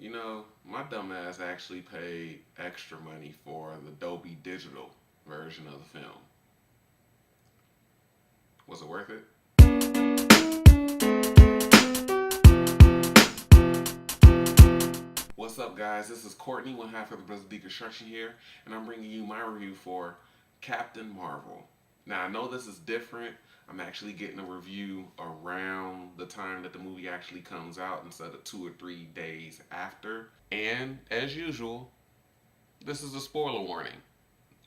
You know, my dumbass actually paid extra money for the Dolby Digital version of the film. Was it worth it? What's up, guys? This is Courtney, one half of the Brothers Deconstruction here, and I'm bringing you my review for Captain Marvel. Now, I know this is different. I'm actually getting a review around the time that the movie actually comes out instead of 2 or 3 days after. And as usual, this is a spoiler warning.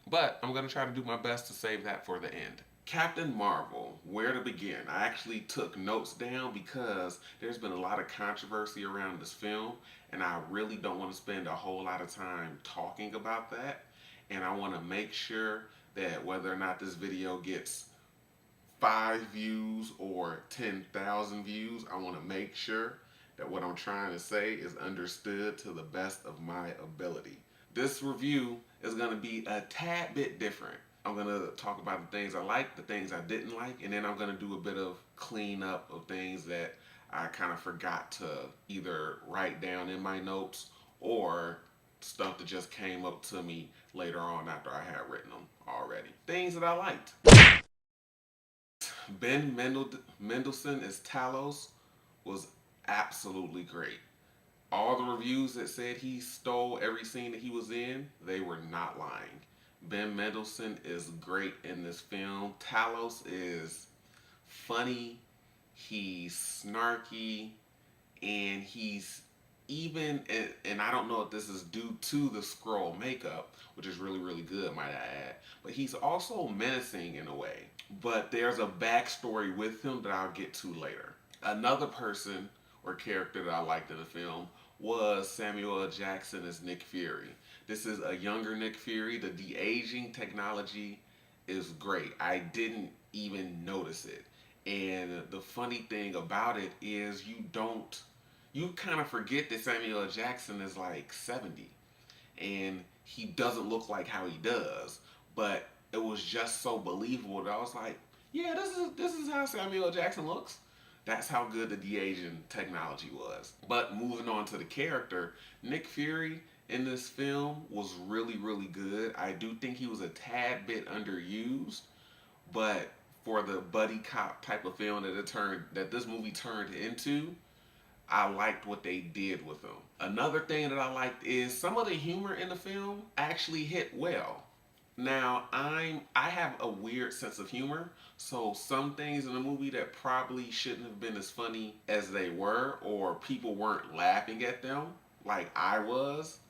But I'm going to try to do my best to save that for the end. Captain Marvel, where to begin? I actually took notes down because there's been a lot of controversy around this film, and I really don't want to spend a whole lot of time talking about that. And I want to make sure that whether or not this video gets 5 views or 10,000 views, I want to make sure that what I'm trying to say is understood to the best of my ability. This review is going to be a tad bit different. I'm going to talk about the things I liked, the things I didn't like, and then I'm going to do a bit of cleanup of things that I kind of forgot to either write down in my notes or stuff that just came up to me later on after I had written them already. Things that I liked. Mendelsohn as Talos was absolutely great. All the reviews that said he stole every scene that he was in, they were not lying. Ben Mendelsohn is great in this film. Talos is funny, he's snarky, and he's even, and I don't know if this is due to the scroll makeup, which is really, really good, might I add, but he's also menacing in a way. But there's a backstory with him that I'll get to later. Another person or character that I liked in the film was Samuel L. Jackson as Nick Fury. This is a younger Nick Fury. The de-aging technology is great. I didn't even notice it. And the funny thing about it is you kind of forget that Samuel L. Jackson is like 70 and he doesn't look like how he does. But it was just so believable that I was like, yeah, this is how Samuel L. Jackson looks. That's how good the de-aging technology was. But moving on to the character, Nick Fury in this film was really, really good. I do think he was a tad bit underused, but for the buddy cop type of film that this movie turned into, I liked what they did with him. Another thing that I liked is some of the humor in the film actually hit well. Now I have a weird sense of humor, so some things in the movie that probably shouldn't have been as funny as they were, or people weren't laughing at them like I was.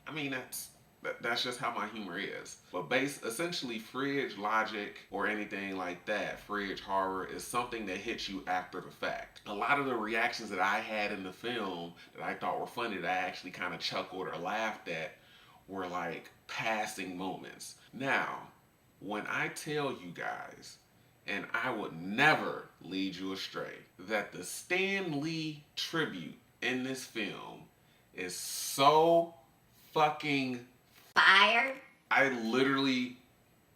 I mean that's just how my humor is. But essentially fridge logic or anything like that, fridge horror is something that hits you after the fact. A lot of the reactions that I had in the film that I thought were funny that I actually kind of chuckled or laughed at were like passing moments. Now, when I tell you guys, and I would never lead you astray, that the Stan Lee tribute in this film is so fucking fire. I literally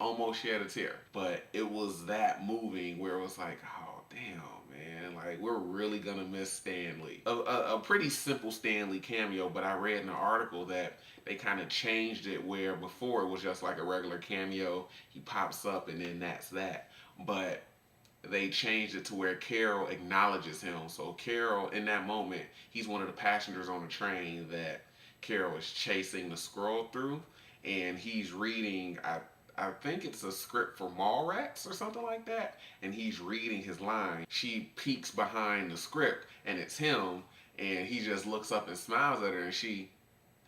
almost shed a tear, but it was that moving where it was like, oh damn, man, like we're really gonna miss Stan Lee. A pretty simple Stan Lee cameo, but I read in an article that they kind of changed it where before it was just like a regular cameo, he pops up and then that's that. But they changed it to where Carol acknowledges him. So Carol, in that moment, he's one of the passengers on the train that Carol is chasing the scroll through, and he's reading. I think it's a script for Mallrats or something like that, and he's reading his line. She peeks behind the script, and it's him, and he just looks up and smiles at her, and she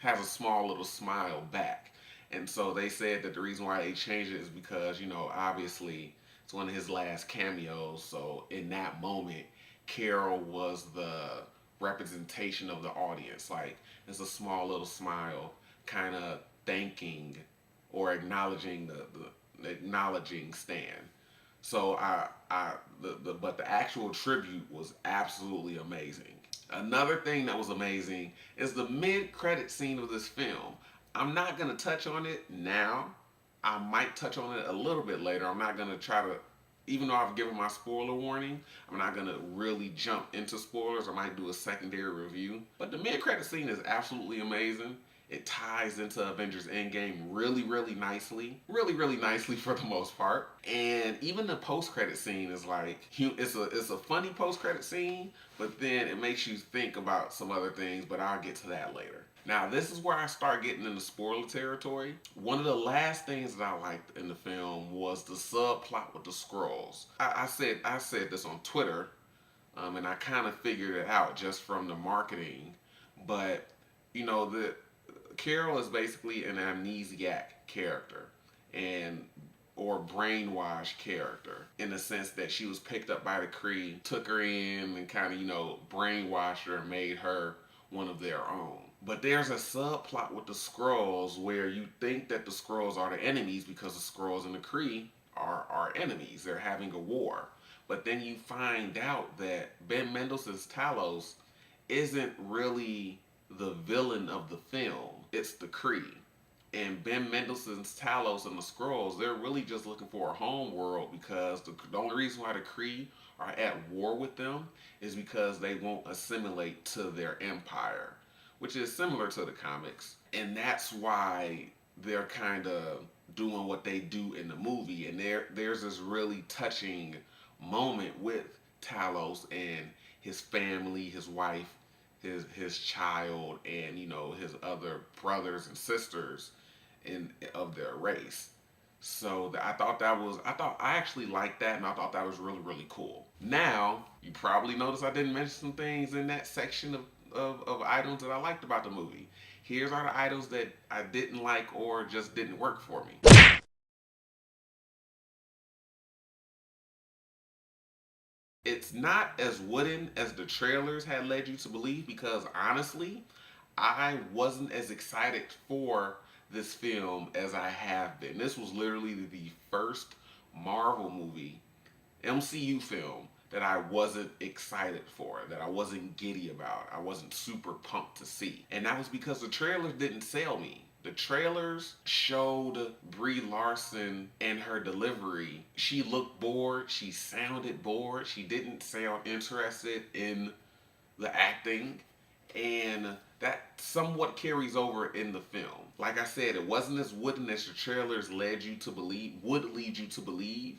has a small little smile back. And so they said that the reason why they changed it is because, obviously it's one of his last cameos. So in that moment, Carol was the representation of the audience. Like, it's a small little smile, kind of thanking or acknowledging the acknowledging Stan. So but the actual tribute was absolutely amazing. Another thing that was amazing is the mid-credit scene of this film. I'm not gonna touch on it now. I might touch on it a little bit later. I'm not gonna try to even though I've given my spoiler warning, I'm not gonna really jump into spoilers. I might do a secondary review. But the mid-credit scene is absolutely amazing. It ties into Avengers Endgame really, really nicely. Really, really nicely for the most part. And even the post-credit scene is like it's a funny post-credit scene, but then it makes you think about some other things, but I'll get to that later. Now, this is where I start getting into spoiler territory. One of the last things that I liked in the film was the subplot with the scrolls. I said this on Twitter, and I kind of figured it out just from the marketing. But the Carol is basically an amnesiac character, and or brainwashed character in the sense that she was picked up by the Kree, took her in, and kind of brainwashed her and made her one of their own. But there's a subplot with the Skrulls where you think that the Skrulls are the enemies because the Skrulls and the Kree are enemies. They're having a war. But then you find out that Ben Mendelsohn's Talos isn't really the villain of the film. It's the Kree. And Ben Mendelsohn's Talos and the Skrulls, they're really just looking for a home world because the only reason why the Kree are at war with them is because they won't assimilate to their empire, which is similar to the comics. And that's why they're kind of doing what they do in the movie. And there's this really touching moment with Talos and his family, his wife, his child, and his other brothers and sisters of their race. So I actually liked that, and I thought that was really, really cool. Now you probably noticed I didn't mention some things in that section of items that I liked about the movie. Here's are the items that I didn't like or just didn't work for me. It's not as wooden as the trailers had led you to believe because honestly, I wasn't as excited for this film as I have been. This was literally the first Marvel movie, MCU film that I wasn't excited for, that I wasn't giddy about, I wasn't super pumped to see. And that was because the trailers didn't sell me. The trailers showed Brie Larson and her delivery. She looked bored, she sounded bored, she didn't sound interested in the acting, and that somewhat carries over in the film. Like I said, it wasn't as wooden as the trailers led you to believe, would lead you to believe,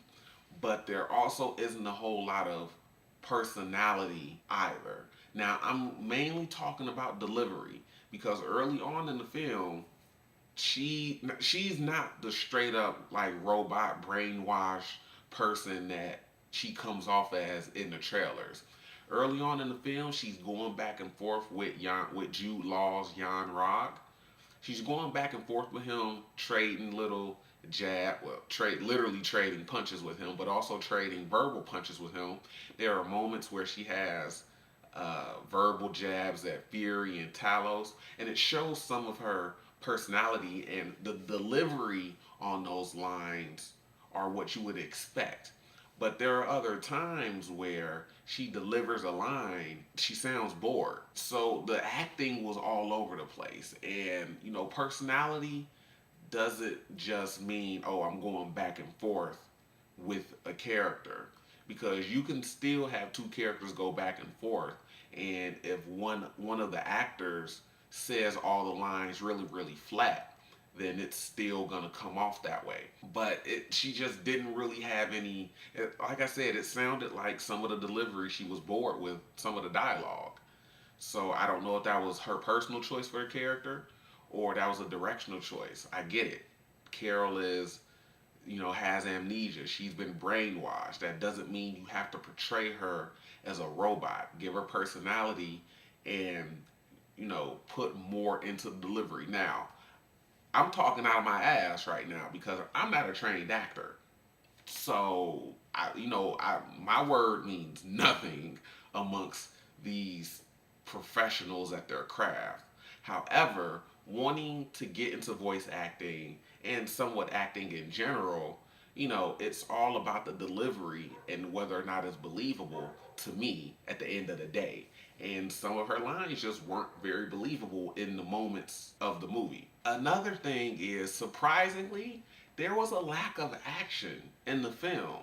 but there also isn't a whole lot of personality either. Now, I'm mainly talking about delivery because early on in the film, she's not the straight up like robot brainwash person that she comes off as in the trailers. Early on in the film, she's going back and forth with Jude Law's Jan Rog. She's going back and forth with him, trading little literally trading punches with him, but also trading verbal punches with him. There are moments where she has verbal jabs at Fury and Talos, and it shows some of her personality, and the delivery on those lines are what you would expect. But there are other times where she delivers a line, she sounds bored. So the acting was all over the place. And, personality doesn't just mean, oh, I'm going back and forth with a character. Because you can still have two characters go back and forth. And if one of the actors says all the lines really, really flat, then it's still gonna come off that way. But she just didn't really have any. Like I said, it sounded like some of the delivery she was bored with some of the dialogue. So I don't know if that was her personal choice for her character, or that was a directional choice. I get it. Carol is, has amnesia. She's been brainwashed. That doesn't mean you have to portray her as a robot. Give her personality and put more into the delivery. Now, I'm talking out of my ass right now because I'm not a trained actor. So, my word means nothing amongst these professionals at their craft. However, wanting to get into voice acting and somewhat acting in general, it's all about the delivery and whether or not it's believable to me at the end of the day. And some of her lines just weren't very believable in the moments of the movie. Another thing is, surprisingly, there was a lack of action in the film.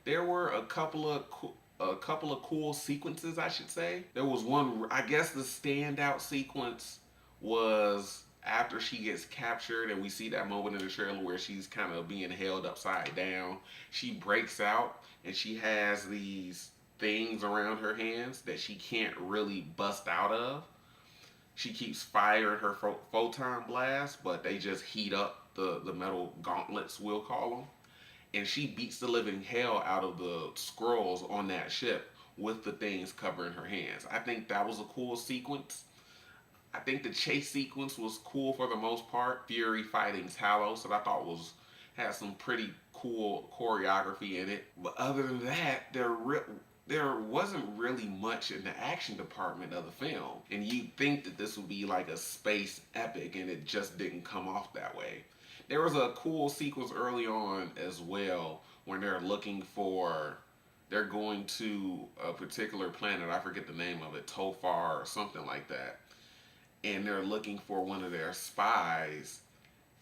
There were a couple of cool sequences, I should say. There was one, I guess the standout sequence was after she gets captured, and we see that moment in the trailer where she's kind of being held upside down. She breaks out and she has these things around her hands that she can't really bust out of. She keeps firing her photon blast, but they just heat up the metal gauntlets, we'll call them. And she beats the living hell out of the scrolls on that ship with the things covering her hands. I think that was a cool sequence. I think the chase sequence was cool for the most part. Fury fighting Talos, that I thought was had some pretty cool choreography in it. But other than that, there wasn't really much in the action department of the film. And you'd think that this would be like a space epic, and it just didn't come off that way. There was a cool sequence early on as well when they're going to a particular planet. I forget the name of it, Tofar or something like that. And they're looking for one of their spies.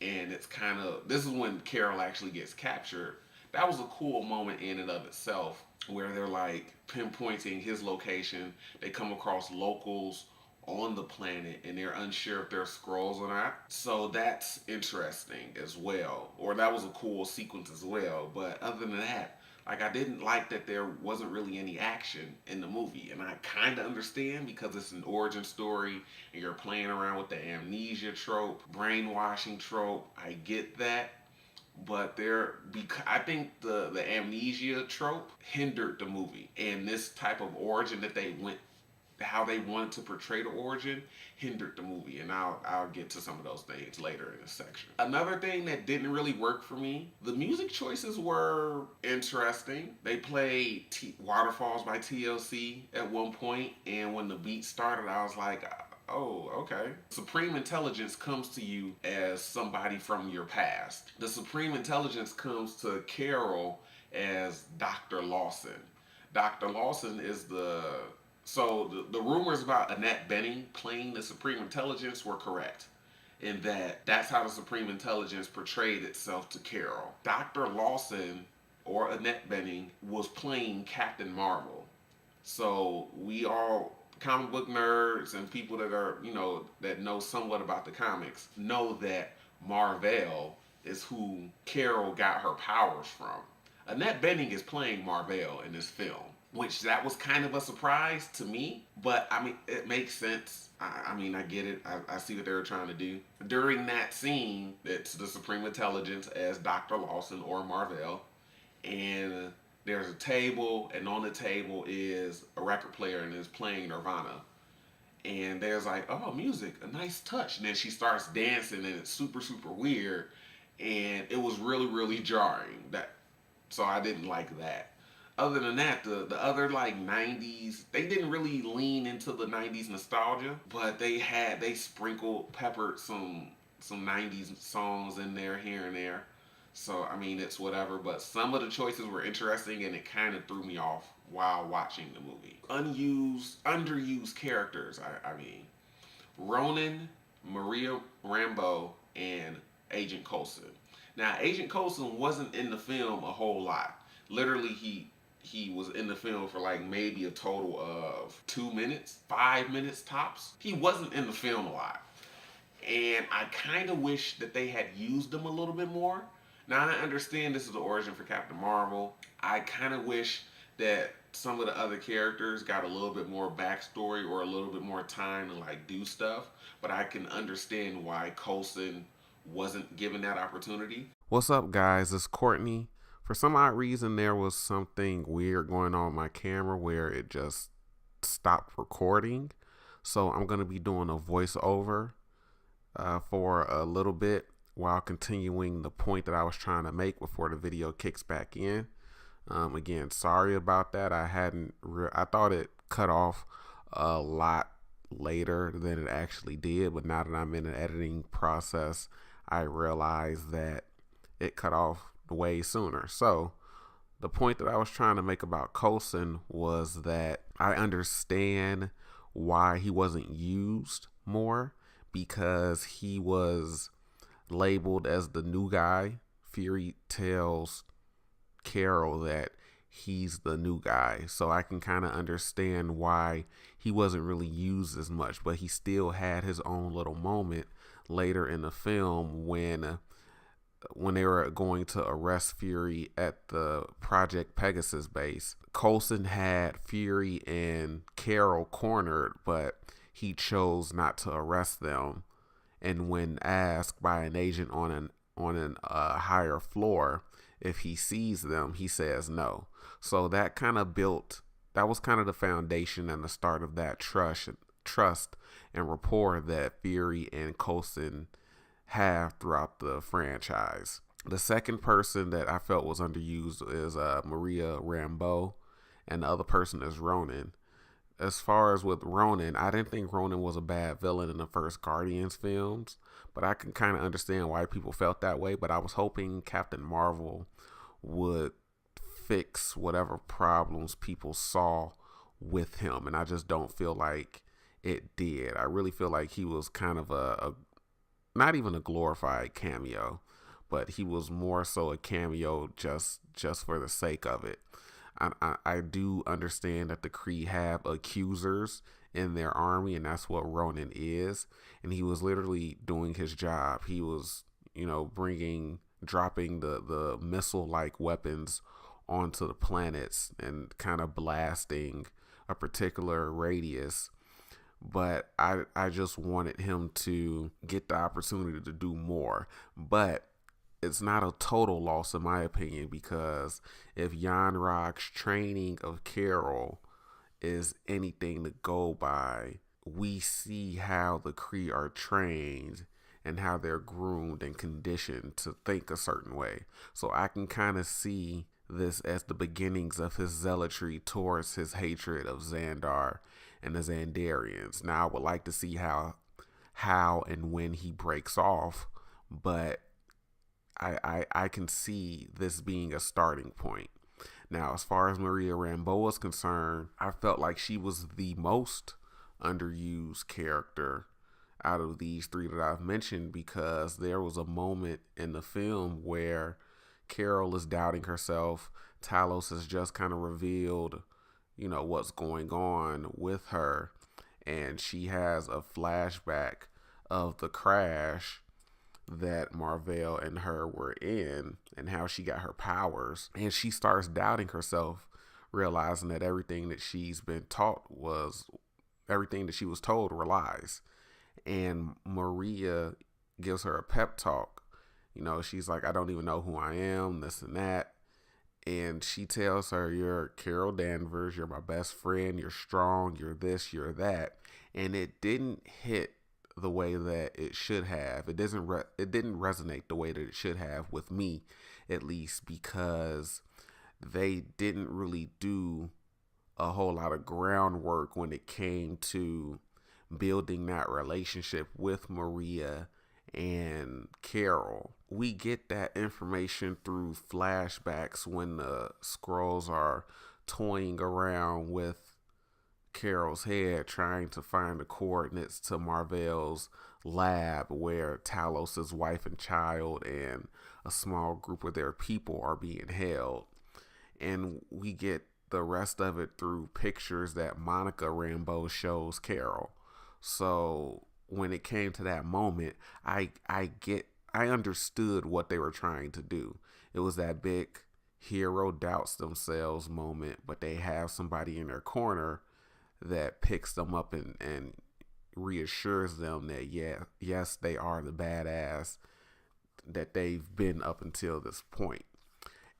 And it's kind of, this is when Carol actually gets captured. That was a cool moment in and of itself where they're like pinpointing his location. They come across locals on the planet and they're unsure if they're scrolls or not. So that's interesting as well. Or that was a cool sequence as well. But other than that, like, I didn't like that there wasn't really any action in the movie. And I kind of understand because it's an origin story and you're playing around with the amnesia trope, brainwashing trope. I get that. But I think the amnesia trope hindered the movie. And this type of origin that they went, how they wanted to portray the origin, hindered the movie. And I'll get to some of those things later in this section. Another thing that didn't really work for me, the music choices were interesting. They played Waterfalls by TLC at one point, and when the beat started, I was like, oh, okay. Supreme intelligence comes to you as somebody from your past. The supreme intelligence comes to Carol as Dr. Lawson. Dr. Lawson is the rumors about Annette Bening playing the Supreme Intelligence were correct. In that's how the Supreme Intelligence portrayed itself to Carol. Dr. Lawson, or Annette Bening, was playing Captain Marvel. So we all, comic book nerds and people that are, that know somewhat about the comics, know that Marvel is who Carol got her powers from. Annette Bening is playing Marvel in this film, which that was kind of a surprise to me, but I mean, it makes sense. I get it. I see what they were trying to do. During that scene, it's the Supreme Intelligence as Dr. Lawson or Marvel, and there's a table, and on the table is a record player, and it's playing Nirvana. And there's like, oh, music, a nice touch. And then she starts dancing, and it's super, super weird, and it was really, really jarring. So I didn't like that. Other than that, the other like 90s, they didn't really lean into the 90s nostalgia, but they peppered some 90s songs in there here and there. So I mean, it's whatever, but some of the choices were interesting and it kind of threw me off while watching the movie. Underused characters, I mean. Ronan, Maria Rambeau, and Agent Coulson. Now, Agent Coulson wasn't in the film a whole lot. Literally, he was in the film for like maybe a total of 2 minutes, 5 minutes tops. He wasn't in the film a lot. And I kind of wish that they had used him a little bit more. Now, I understand this is the origin for Captain Marvel. I kind of wish that some of the other characters got a little bit more backstory or a little bit more time to like do stuff. But I can understand why Coulson wasn't given that opportunity. What's up, guys? It's Courtney. For some odd reason, there was something weird going on with my camera where it just stopped recording. So I'm going to be doing a voiceover for a little bit while continuing the point that I was trying to make before the video kicks back in. Again, sorry about that. I thought it cut off a lot later than it actually did, but now that I'm in the editing process, I realized that it cut off way sooner. So the point that I was trying to make about Coulson was that I understand why he wasn't used more, because he was labeled as the new guy. Fury tells Carol that he's the new guy. So I can kind of understand why he wasn't really used as much, but he still had his own little moment later in the film when they were going to arrest Fury at the Project Pegasus base. Coulson had Fury and Carol cornered, but he chose not to arrest them. And when asked by an agent on an higher floor if he sees them, he says no. So that was kind of the foundation and the start of that trust and rapport that Fury and Coulson have throughout the franchise. The second person that I felt was underused is Maria Rambeau, and the other person is Ronan. As far as with Ronan, I didn't think Ronan was a bad villain in the first Guardians films, but I can kind of understand why people felt that way. But I was hoping Captain Marvel would fix whatever problems people saw with him, and I just don't feel like it did. I really feel like he was kind of a not even a glorified cameo, but he was more so a cameo just for the sake of it. I do understand that the Kree have accusers in their army, and that's what Ronan is. And he was literally doing his job. He was, dropping the missile like weapons onto the planets and kind of blasting a particular radius. But I just wanted him to get the opportunity to do more. But it's not a total loss in my opinion, because if Jan Rock's training of Carol is anything to go by, we see how the Kree are trained and how they're groomed and conditioned to think a certain way. So I can kind of see this as the beginnings of his zealotry towards his hatred of Xandar and the Xandarians. Now I would like to see how and when he breaks off, but I can see this being a starting point. Now, as far as Maria Rambeau is concerned, I felt like she was the most underused character out of these three that I've mentioned, because there was a moment in the film where Carol is doubting herself. Talos has just kind of revealed, what's going on with her. And she has a flashback of the crash that Marvel and her were in and how she got her powers. And she starts doubting herself, realizing that everything that she's been taught was everything that she was told were lies. And Maria gives her a pep talk. She's like, I don't even know who I am, this and that. And she tells her, you're Carol Danvers, you're my best friend, you're strong, you're this, you're that. And it didn't hit the way that it should have. It didn't resonate the way that it should have with me, at least, because they didn't really do a whole lot of groundwork when it came to building that relationship with Maria and Carol. We get that information through flashbacks when the Skrulls are toying around with Carol's head, trying to find the coordinates to Marvel's lab where Talos' wife and child and a small group of their people are being held. And we get the rest of it through pictures that Monica Rambeau shows Carol. So when it came to that moment, I understood what they were trying to do. It was that big hero doubts themselves moment, but they have somebody in their corner that picks them up and reassures them that yes, they are the badass that they've been up until this point.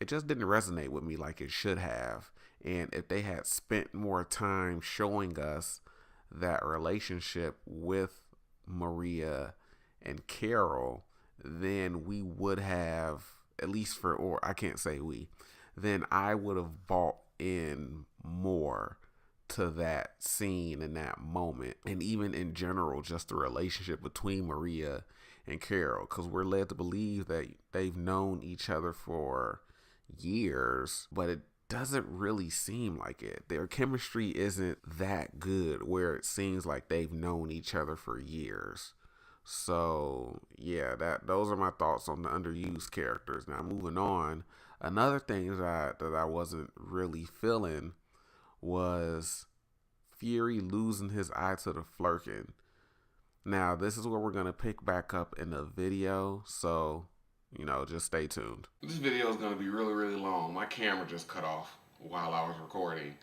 It just didn't resonate with me like it should have. And if they had spent more time showing us that relationship with Maria and Carol, then we would have, at least or I can't say we, then I would have bought in more to that scene and that moment. And even in general, just the relationship between Maria and Carol, because we're led to believe that they've known each other for years, but it doesn't really seem like it. Their chemistry isn't that good where it seems like they've known each other for years. So yeah, those are my thoughts on the underused characters. Now moving on, Another thing that I wasn't really feeling was Fury losing his eye to the flirkin. Now, this is where we're going to pick back up in the video, so, just stay tuned. This video is going to be really, really long. My camera just cut off while I was recording.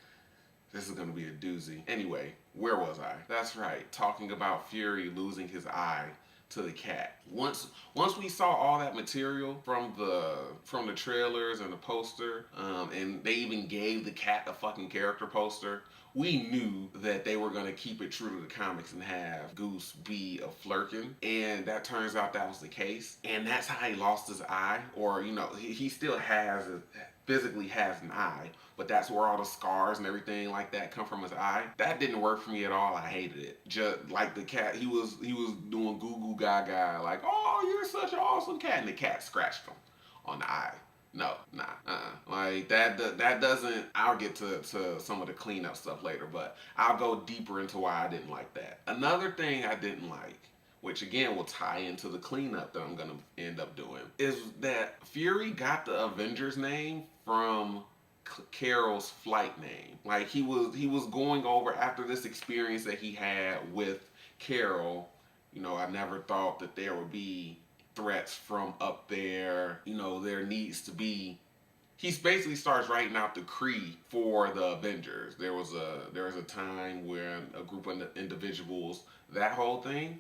This is going to be a doozy. Anyway, where was I? That's right, talking about Fury losing his eye to the cat. Once we saw all that material from the trailers and the poster, and they even gave the cat a fucking character poster, we knew that they were going to keep it true to the comics and have Goose be a flirkin, and that turns out that was the case, and that's how he lost his eye. Or he still physically has an eye, but that's where all the scars and everything like that come from his eye. That didn't work for me at all. I hated it. Just like the cat, he was doing goo goo gaga, like, oh, you're such an awesome cat, and the cat scratched him on the eye. No, nah, like that doesn't. I'll get to some of the cleanup stuff later, but I'll go deeper into why I didn't like that. Another thing I didn't like, which again will tie into the cleanup that I'm gonna end up doing, is that Fury got the Avengers name from Carol's flight name. Like he was going over after this experience that he had with Carol. I never thought that there would be threats from up there. There needs to be. He basically starts writing out the Kree for the Avengers. There was a time when a group of individuals, that whole thing,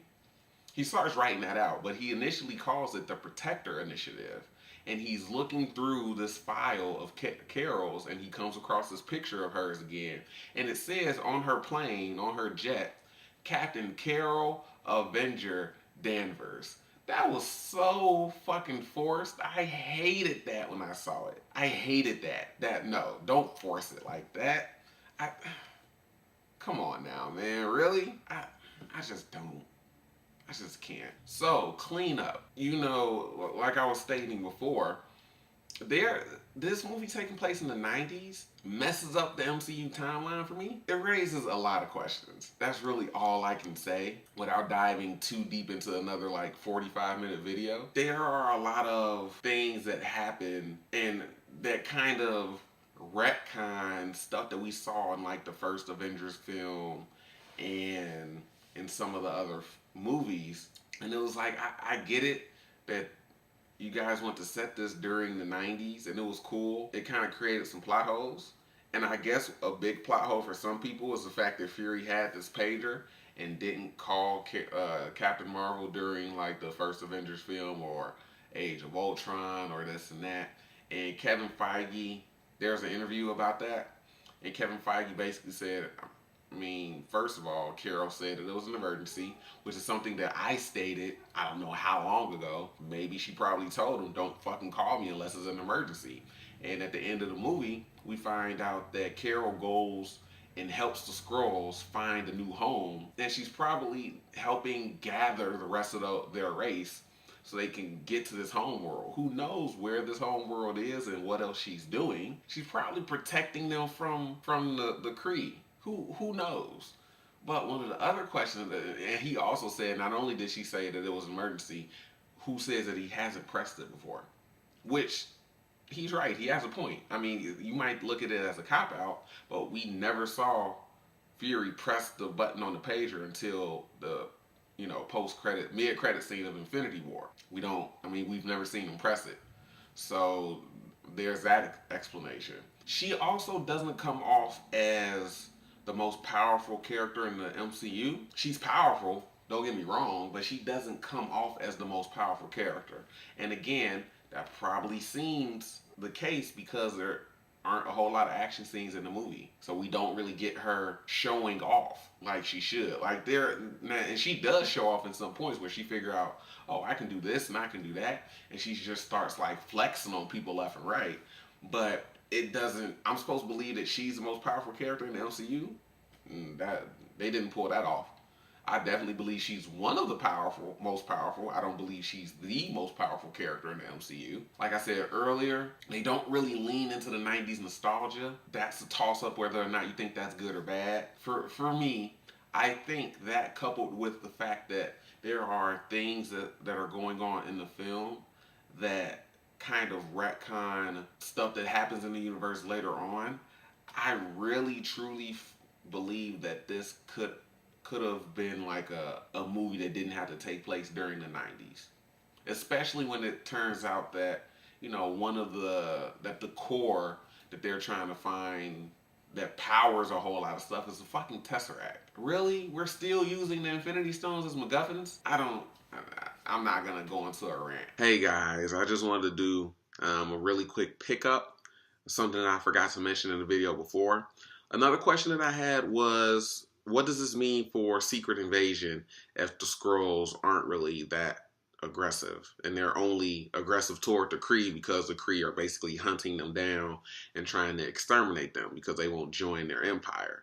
he starts writing that out, but he initially calls it the Protector Initiative. And he's looking through this file of Carol's, and he comes across this picture of hers again. And it says on her plane, on her jet, Captain Carol Avenger Danvers. That was so fucking forced. I hated that when I saw it. I hated that. No, don't force it like that. I Come on now, man. Really? I just don't. I just can't. So, cleanup. Like I was stating before, this movie taking place in the 90s messes up the MCU timeline for me. It raises a lot of questions. That's really all I can say without diving too deep into another 45-minute video. There are a lot of things that happen and that kind of retcon stuff that we saw in the first Avengers film and in some of the other movies. And it was like, I get it that you guys want to set this during the 90s, and it was cool. It kind of created some plot holes. And I guess a big plot hole for some people was the fact that Fury had this pager and didn't call Captain Marvel during the first Avengers film or Age of Ultron or this and that. And Kevin Feige, there's an interview about that. And Kevin Feige basically said, first of all, Carol said that it was an emergency, which is something that I stated, I don't know how long ago. Maybe she probably told him, don't fucking call me unless it's an emergency. And at the end of the movie, we find out that Carol goes and helps the Skrulls find a new home. And she's probably helping gather the rest of their race so they can get to this home world. Who knows where this home world is and what else she's doing. She's probably protecting them from the Kree. Who knows? But one of the other questions, and he also said, not only did she say that it was an emergency, who says that he hasn't pressed it before? Which, he's right, he has a point. You might look at it as a cop-out, but we never saw Fury press the button on the pager until the mid-credit scene of Infinity War. We've never seen him press it. So, there's that explanation. She also doesn't come off as the most powerful character in the MCU. She's powerful, don't get me wrong, but she doesn't come off as the most powerful character. And again, that probably seems the case because there aren't a whole lot of action scenes in the movie. So we don't really get her showing off like she should. And she does show off in some points where she figure out, oh, I can do this and I can do that. And she just starts flexing on people left and right. But it doesn't. I'm supposed to believe that she's the most powerful character in the MCU. That they didn't pull that off. I definitely believe she's one of the most powerful. I don't believe she's the most powerful character in the MCU. Like I said earlier, they don't really lean into the 90s nostalgia. That's a toss-up whether or not you think that's good or bad. For me, I think that coupled with the fact that there are things that are going on in the film that kind of retcon stuff that happens in the universe later on, I really truly believe that this could have been like a movie that didn't have to take place during the 90s. Especially when it turns out that, one of the core that they're trying to find that powers a whole lot of stuff is the fucking Tesseract. Really? We're still using the Infinity Stones as MacGuffins? I'm not gonna go into a rant. Hey guys, I just wanted to do a really quick pickup, something that I forgot to mention in the video before. Another question that I had was, what does this mean for Secret Invasion if the Skrulls aren't really that aggressive, and they're only aggressive toward the Kree because the Kree are basically hunting them down and trying to exterminate them because they won't join their empire?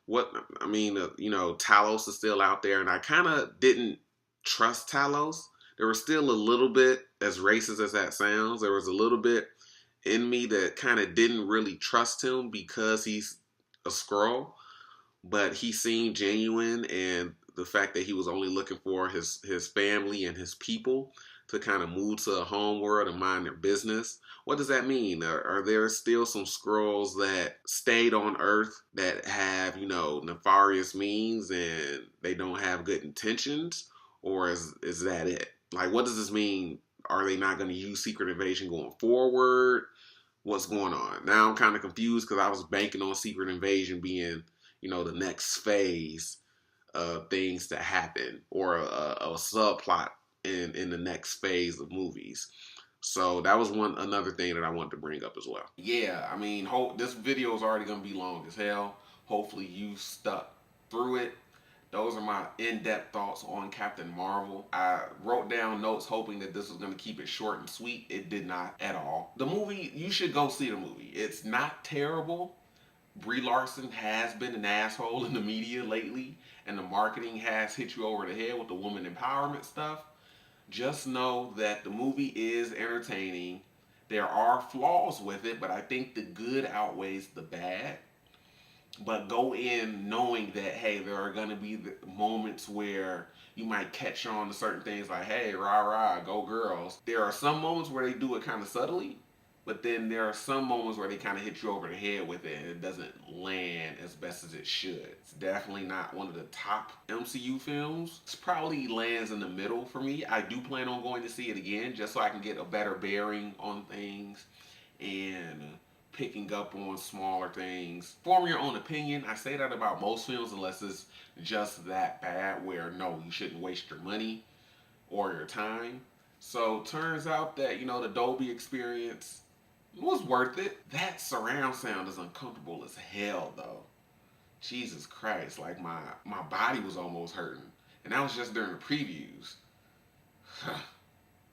Talos is still out there, and I kind of didn't trust Talos. There was still a little bit, as racist as that sounds, there was a little bit in me that kind of didn't really trust him because he's a Skrull, but he seemed genuine, and the fact that he was only looking for his family and his people to kind of move to a home world and mind their business. What does that mean? Are there still some Skrulls that stayed on Earth that have, nefarious means and they don't have good intentions? Or is that it? Like, what does this mean? Are they not going to use Secret Invasion going forward? What's going on? Now I'm kind of confused because I was banking on Secret Invasion being, the next phase of things to happen, or a subplot in the next phase of movies. So that was another thing that I wanted to bring up as well. Yeah, I mean, this video is already going to be long as hell. Hopefully you stuck through it. Those are my in-depth thoughts on Captain Marvel. I wrote down notes hoping that this was going to keep it short and sweet. It did not at all. The movie, you should go see the movie. It's not terrible. Brie Larson has been an asshole in the media lately, and the marketing has hit you over the head with the woman empowerment stuff. Just know that the movie is entertaining. There are flaws with it, but I think the good outweighs the bad. But go in knowing that, hey, there are going to be moments where you might catch on to certain things like, hey, rah rah, go girls. There are some moments where they do it kind of subtly, but then there are some moments where they kind of hit you over the head with it and it doesn't land as best as it should. It's definitely not one of the top MCU films. It probably lands in the middle for me. I do plan on going to see it again just so I can get a better bearing on things and picking up on smaller things. Form your own opinion. I say that about most films unless it's just that bad where no, you shouldn't waste your money or your time. So turns out that, the Dolby experience was worth it. That surround sound is uncomfortable as hell though. Jesus Christ, like my body was almost hurting. And that was just during the previews.